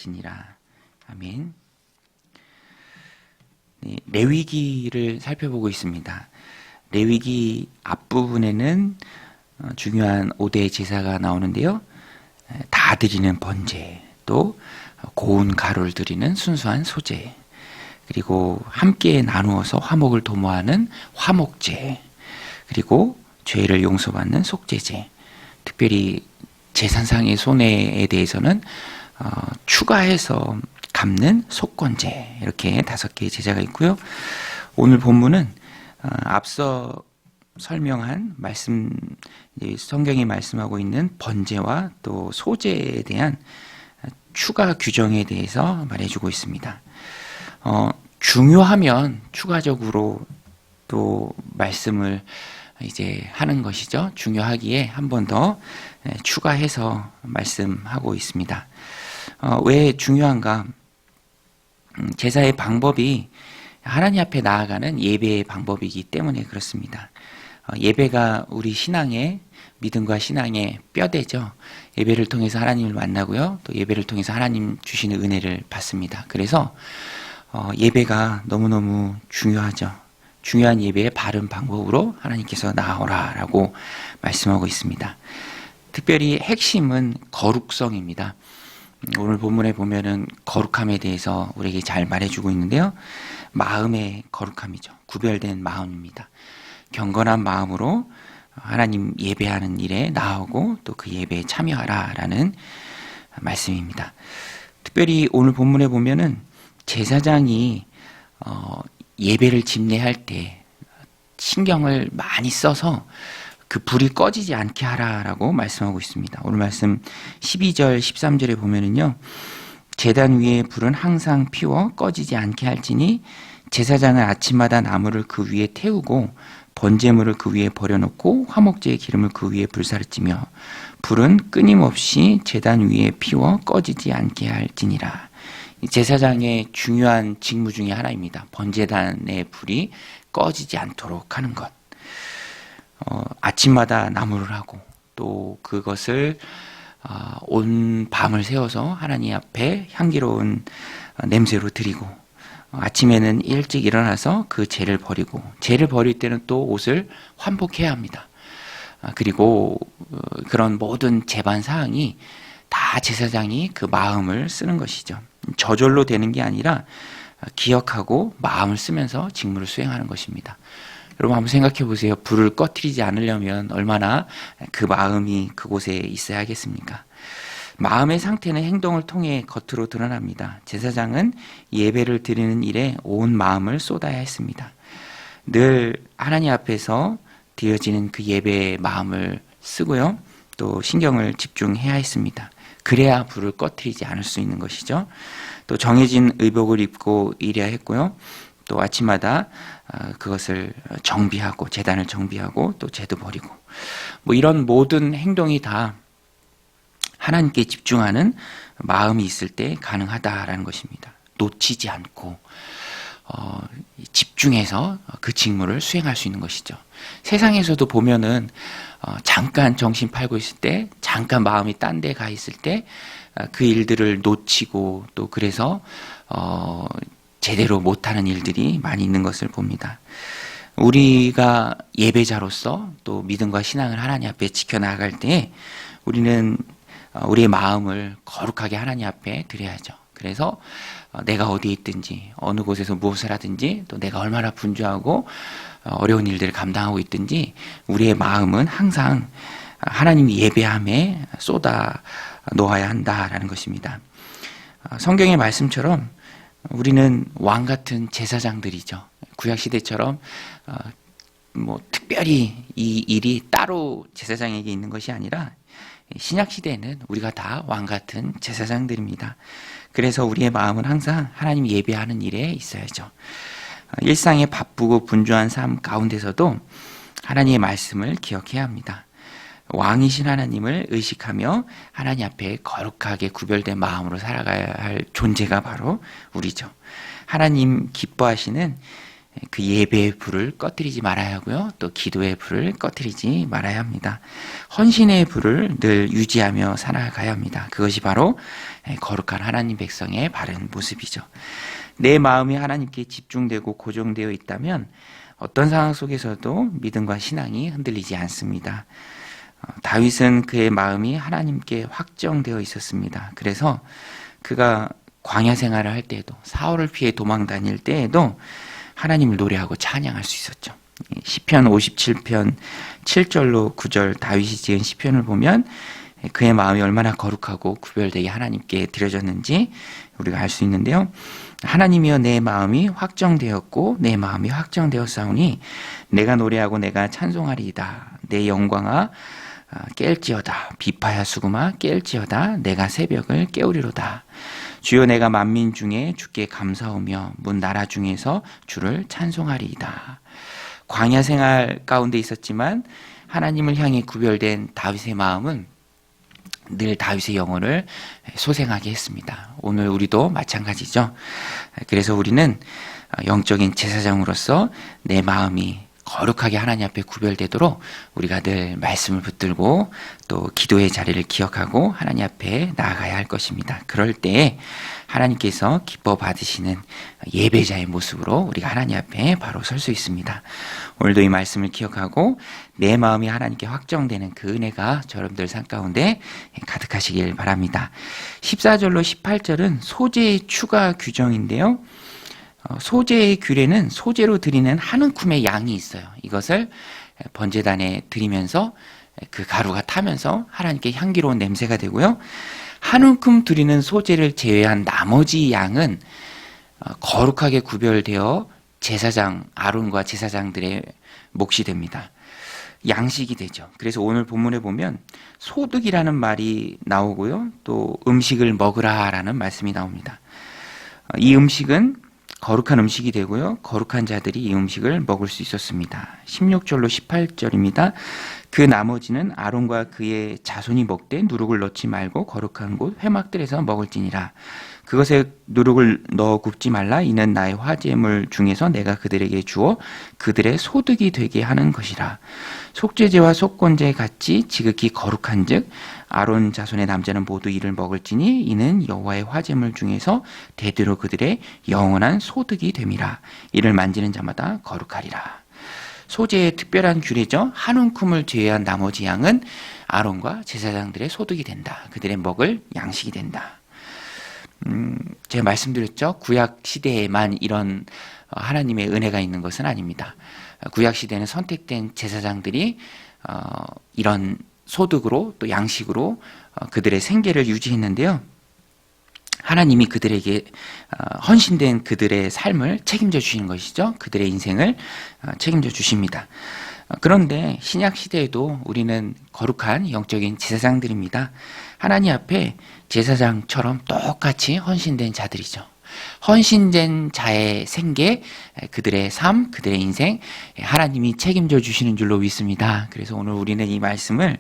할지니라. 아멘. 네, 레위기를 살펴보고 있습니다. 레위기 앞부분에는 중요한 5대 제사가 나오는데요. 다 드리는 번제, 또 고운 가루를 드리는 순수한 소제, 그리고 함께 나누어서 화목을 도모하는 화목제, 그리고 죄를 용서받는 속죄제, 특별히 제사상의 손해에 대해서는 추가해서 갚는 속건제, 이렇게 5개의 제사가 있고요. 오늘 본문은 앞서 설명한 말씀, 성경이 말씀하고 있는 번제와 또 소제에 대한 추가 규정에 대해서 말해주고 있습니다. 중요하면 추가적으로 또 말씀을 이제 하는 것이죠. 중요하기에 한 번 더 추가해서 말씀하고 있습니다. 왜 중요한가? 제사의 방법이 하나님 앞에 나아가는 예배의 방법이기 때문에 그렇습니다. 예배가 우리 신앙의, 믿음과 신앙의 뼈대죠. 예배를 통해서 하나님을 만나고요. 또 예배를 통해서 하나님 주시는 은혜를 받습니다. 그래서 예배가 너무너무 중요하죠. 중요한 예배의 바른 방법으로 하나님께서 나아오라 라고 말씀하고 있습니다. 특별히 핵심은 거룩성입니다. 오늘 본문에 보면은 거룩함에 대해서 우리에게 잘 말해주고 있는데요. 마음의 거룩함이죠. 구별된 마음입니다. 경건한 마음으로 하나님 예배하는 일에 나아오고 또 그 예배에 참여하라라는 말씀입니다. 특별히 오늘 본문에 보면은 제사장이 예배를 집례할 때 신경을 많이 써서 그 불이 꺼지지 않게 하라라고 말씀하고 있습니다. 오늘 말씀 12절 13절에 보면은요. 제단 위에 불은 항상 피워 꺼지지 않게 할지니 제사장은 아침마다 나무를 그 위에 태우고 번제물을 그 위에 버려놓고 화목제의 기름을 그 위에 불사를 찌며 불은 끊임없이 제단 위에 피워 꺼지지 않게 할지니라. 제사장의 중요한 직무 중에 하나입니다. 번제단의 불이 꺼지지 않도록 하는 것. 아침마다 나무를 하고 또 그것을 온 밤을 새워서 하나님 앞에 향기로운 냄새로 드리고 아침에는 일찍 일어나서 그 재를 버리고 재를 버릴 때는 또 옷을 환복해야 합니다. 그리고 그런 모든 제반 사항이 다 제사장이 그 마음을 쓰는 것이죠. 저절로 되는 게 아니라 기억하고 마음을 쓰면서 직무를 수행하는 것입니다. 여러분 한번 생각해 보세요. 불을 꺼뜨리지 않으려면 얼마나 그 마음이 그곳에 있어야 하겠습니까? 마음의 상태는 행동을 통해 겉으로 드러납니다. 제사장은 예배를 드리는 일에 온 마음을 쏟아야 했습니다. 늘 하나님 앞에서 드려지는 그 예배의 마음을 쓰고요. 또 신경을 집중해야 했습니다. 그래야 불을 꺼뜨리지 않을 수 있는 것이죠. 또 정해진 의복을 입고 일해야 했고요. 또 아침마다 그것을 정비하고 제단을 정비하고 또 제도 버리고 뭐 이런 모든 행동이 다 하나님께 집중하는 마음이 있을 때 가능하다라는 것입니다. 놓치지 않고 집중해서 그 직무를 수행할 수 있는 것이죠. 세상에서도 보면은 잠깐 정신 팔고 있을 때, 잠깐 마음이 딴 데 가 있을 때 그 일들을 놓치고 또 그래서 제대로 못하는 일들이 많이 있는 것을 봅니다. 우리가 예배자로서 또 믿음과 신앙을 하나님 앞에 지켜나갈 때 우리는 우리의 마음을 거룩하게 하나님 앞에 드려야죠. 그래서 내가 어디에 있든지 어느 곳에서 무엇을 하든지 또 내가 얼마나 분주하고 어려운 일들을 감당하고 있든지 우리의 마음은 항상 하나님 예배함에 쏟아 놓아야 한다라는 것입니다. 성경의 말씀처럼 우리는 왕 같은 제사장들이죠. 구약 시대처럼 뭐 특별히 이 일이 따로 제사장에게 있는 것이 아니라 신약 시대에는 우리가 다 왕 같은 제사장들입니다. 그래서 우리의 마음은 항상 하나님 예배하는 일에 있어야죠. 일상의 바쁘고 분주한 삶 가운데서도 하나님의 말씀을 기억해야 합니다. 왕이신 하나님을 의식하며 하나님 앞에 거룩하게 구별된 마음으로 살아가야 할 존재가 바로 우리죠. 하나님 기뻐하시는 그 예배의 불을 꺼뜨리지 말아야 하고요. 또 기도의 불을 꺼뜨리지 말아야 합니다. 헌신의 불을 늘 유지하며 살아가야 합니다. 그것이 바로 거룩한 하나님 백성의 바른 모습이죠. 내 마음이 하나님께 집중되고 고정되어 있다면 어떤 상황 속에서도 믿음과 신앙이 흔들리지 않습니다. 다윗은 그의 마음이 하나님께 확정되어 있었습니다. 그래서 그가 광야 생활을 할 때에도, 사울을 피해 도망 다닐 때에도 하나님을 노래하고 찬양할 수 있었죠. 시편 57편 7절로 9절 다윗이 지은 시편을 보면 그의 마음이 얼마나 거룩하고 구별되게 하나님께 드려졌는지 우리가 알 수 있는데요. 하나님이여 내 마음이 확정되었고 내 마음이 확정되었사오니 내가 노래하고 내가 찬송하리이다. 내 영광아 깰지어다. 비파야 수금아 깰지어다. 내가 새벽을 깨우리로다. 주여 내가 만민 중에 주께 감사하며 문 나라 중에서 주를 찬송하리이다. 광야 생활 가운데 있었지만 하나님을 향해 구별된 다윗의 마음은 늘 다윗의 영혼을 소생하게 했습니다. 오늘 우리도 마찬가지죠. 그래서 우리는 영적인 제사장으로서 내 마음이 거룩하게 하나님 앞에 구별되도록 우리가 늘 말씀을 붙들고 또 기도의 자리를 기억하고 하나님 앞에 나아가야 할 것입니다. 그럴 때에 하나님께서 기뻐 받으시는 예배자의 모습으로 우리가 하나님 앞에 바로 설 수 있습니다. 오늘도 이 말씀을 기억하고 내 마음이 하나님께 확정되는 그 은혜가 여러분들 삶 가운데 가득하시길 바랍니다. 14절로 18절은 소재의 추가 규정인데요. 소재의 규례는 소재로 드리는 한 움큼의 양이 있어요. 이것을 번제단에 드리면서 그 가루가 타면서 하나님께 향기로운 냄새가 되고요. 한 움큼 드리는 소재를 제외한 나머지 양은 거룩하게 구별되어 제사장 아론과 제사장들의 몫이 됩니다. 양식이 되죠. 그래서 오늘 본문에 보면 소득이라는 말이 나오고요. 또 음식을 먹으라라는 말씀이 나옵니다. 이 음식은 거룩한 음식이 되고요. 거룩한 자들이 이 음식을 먹을 수 있었습니다. 16절로 18절입니다. 그 나머지는 아론과 그의 자손이 먹되 누룩을 넣지 말고 거룩한 곳 회막들에서 먹을지니라. 그것에 누룩을 넣어 굽지 말라. 이는 나의 화제물 중에서 내가 그들에게 주어 그들의 소득이 되게 하는 것이라. 속죄제와 속건제 같이 지극히 거룩한 즉 아론 자손의 남자는 모두 이를 먹을지니 이는 여호와의 화제물 중에서 대대로 그들의 영원한 소득이 됨이라. 이를 만지는 자마다 거룩하리라. 소재의 특별한 규례죠. 한 움큼을 제외한 나머지 양은 아론과 제사장들의 소득이 된다. 그들의 먹을 양식이 된다. 제가 말씀드렸죠. 구약 시대에만 이런 하나님의 은혜가 있는 것은 아닙니다. 구약 시대는 선택된 제사장들이 이런 소득으로 또 양식으로 그들의 생계를 유지했는데요. 하나님이 그들에게 헌신된 그들의 삶을 책임져 주시는 것이죠. 그들의 인생을 책임져 주십니다. 그런데 신약 시대에도 우리는 거룩한 영적인 제사장들입니다. 하나님 앞에 제사장처럼 똑같이 헌신된 자들이죠. 헌신된 자의 생계, 그들의 삶, 그들의 인생 하나님이 책임져 주시는 줄로 믿습니다. 그래서 오늘 우리는 이 말씀을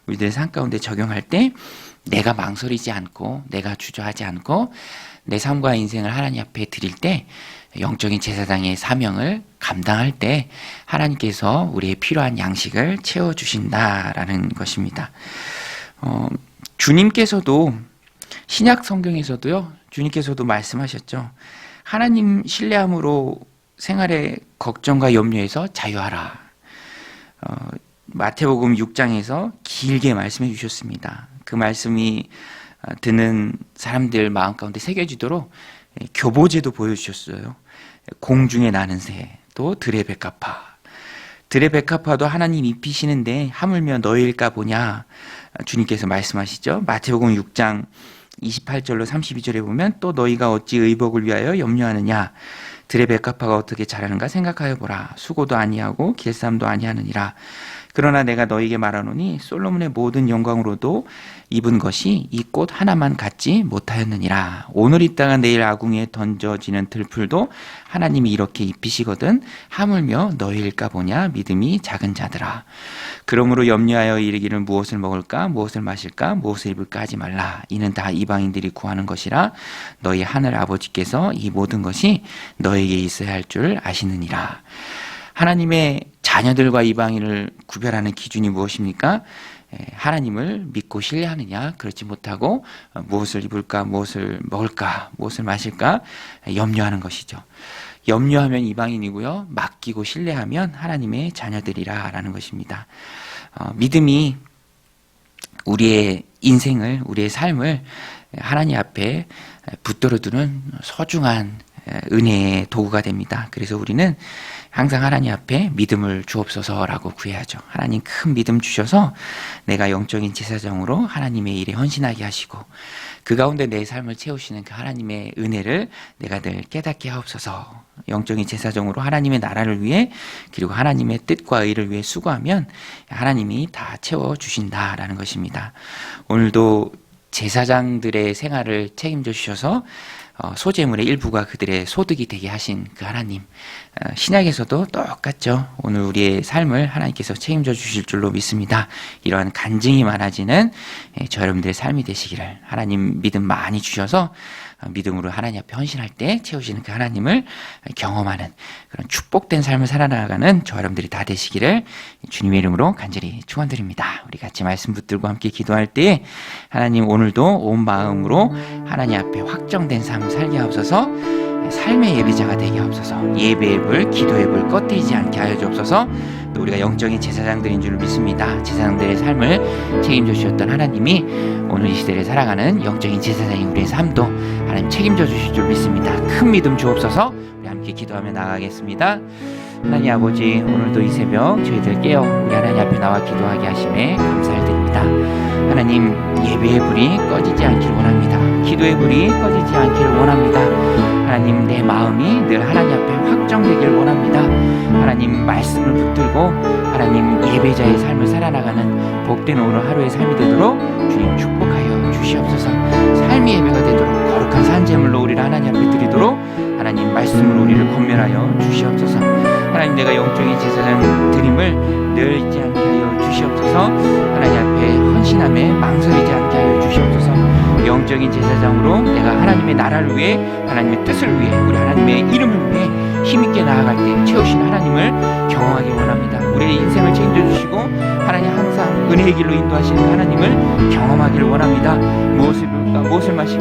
우리들의 삶 가운데 적용할 때 내가 망설이지 않고 내가 주저하지 않고 내 삶과 인생을 하나님 앞에 드릴 때 영적인 제사장의 사명을 감당할 때 하나님께서 우리의 필요한 양식을 채워주신다라는 것입니다. 주님께서도 신약 성경에서도요. 주님께서도 말씀하셨죠. 하나님 신뢰함으로 생활의 걱정과 염려에서 자유하라. 마태복음 6장에서 길게 말씀해 주셨습니다. 그 말씀이 듣는 사람들 마음 가운데 새겨지도록 교보제도 보여주셨어요. 공중에 나는 새, 또 들의 백합화. 들의 백합화도 하나님 입히시는데 하물며 너희일까 보냐. 주님께서 말씀하시죠. 마태복음 6장 28절로 32절에 보면 또 너희가 어찌 의복을 위하여 염려하느냐. 들의 백합화가 어떻게 자라는가 생각하여 보라. 수고도 아니하고 길쌈도 아니하느니라. 그러나 내가 너에게 말하노니 솔로몬의 모든 영광으로도 입은 것이 이 꽃 하나만 갖지 못하였느니라. 오늘 있다가 내일 아궁이에 던져지는 들풀도 하나님이 이렇게 입히시거든 하물며 너희일까 보냐 믿음이 작은 자들아. 그러므로 염려하여 이르기를 무엇을 먹을까 무엇을 마실까 무엇을 입을까 하지 말라. 이는 다 이방인들이 구하는 것이라. 너희 하늘 아버지께서 이 모든 것이 너에게 있어야 할 줄 아시느니라. 하나님의 자녀들과 이방인을 구별하는 기준이 무엇입니까? 하나님을 믿고 신뢰하느냐, 그렇지 못하고 무엇을 입을까, 무엇을 먹을까, 무엇을 마실까 염려하는 것이죠. 염려하면 이방인이고요, 맡기고 신뢰하면 하나님의 자녀들이라 라는 것입니다. 믿음이 우리의 인생을, 우리의 삶을 하나님 앞에 붙들어두는 소중한 은혜의 도구가 됩니다. 그래서 우리는 항상 하나님 앞에 믿음을 주옵소서라고 구해야죠. 하나님 큰 믿음 주셔서 내가 영적인 제사장으로 하나님의 일에 헌신하게 하시고 그 가운데 내 삶을 채우시는 그 하나님의 은혜를 내가 늘 깨닫게 하옵소서. 영적인 제사장으로 하나님의 나라를 위해 그리고 하나님의 뜻과 의를 위해 수고하면 하나님이 다 채워주신다라는 것입니다. 오늘도 제사장들의 생활을 책임져 주셔서 소재물의 일부가 그들의 소득이 되게 하신 그 하나님, 신약에서도 똑같죠. 오늘 우리의 삶을 하나님께서 책임져 주실 줄로 믿습니다. 이러한 간증이 많아지는 저 여러분들의 삶이 되시기를, 하나님 믿음 많이 주셔서 믿음으로 하나님 앞에 헌신할 때 채우시는 그 하나님을 경험하는 그런 축복된 삶을 살아나가는 저 여러분들이 다 되시기를 주님의 이름으로 간절히 축원드립니다. 우리 같이 말씀 붙들고 함께 기도할 때 하나님 오늘도 온 마음으로 하나님 앞에 확정된 삶을 살게 하옵소서. 삶의 예배자가 되게 하옵소서. 예배의 불, 기도의 불 꺼뜨리지 않게 하여 주옵소서. 또 우리가 영적인 제사장들인 줄 믿습니다. 제사장들의 삶을 책임져 주셨던 하나님이 오늘 이 시대를 살아가는 영적인 제사장인 우리의 삶도 하나님 책임져 주실 줄 믿습니다. 큰 믿음 주옵소서. 우리 함께 기도하며 나가겠습니다. 하나님 아버지, 오늘도 이 새벽 저희들 깨어 우리 하나님 앞에 나와 기도하게 하심에 감사를 드립니다. 하나님, 예배의 불이 꺼지지 않기를 원합니다. 기도의 불이 꺼지지 않기를 원합니다. 하나님, 내 마음이 늘 하나님 앞에 확정되기를 원합니다. 하나님, 말씀을 붙들고 하나님 예배자의 삶을 살아나가는 복된 오늘 하루의 삶이 되도록 주님 축복하여 주시옵소서. 삶의 예배가 되도록 거룩한 산제물로 우리를 하나님 앞에 드리도록 하나님 말씀으로 우리를 권면하여 주시옵소서. 하나님, 내가 영적인 제사장 드림을 늘 잊지 않게 하여 주시옵소서. 하나님 앞에 헌신함에 망설이지 않게 하여 주시옵소서. 영적인 제사장으로 내가 하나님의 나라를 위해, 하나님의 뜻을 위해, 우리 하나님의 이름을 위해 힘있게 나아갈 때 채우신 하나님을 경험하기 원합니다. 우리의 인생을 책임져 주시고 하나님 항상 은혜의 길로 인도하시는 하나님을 경험하기를 원합니다. 무엇을 입을까, 무엇을 마실까,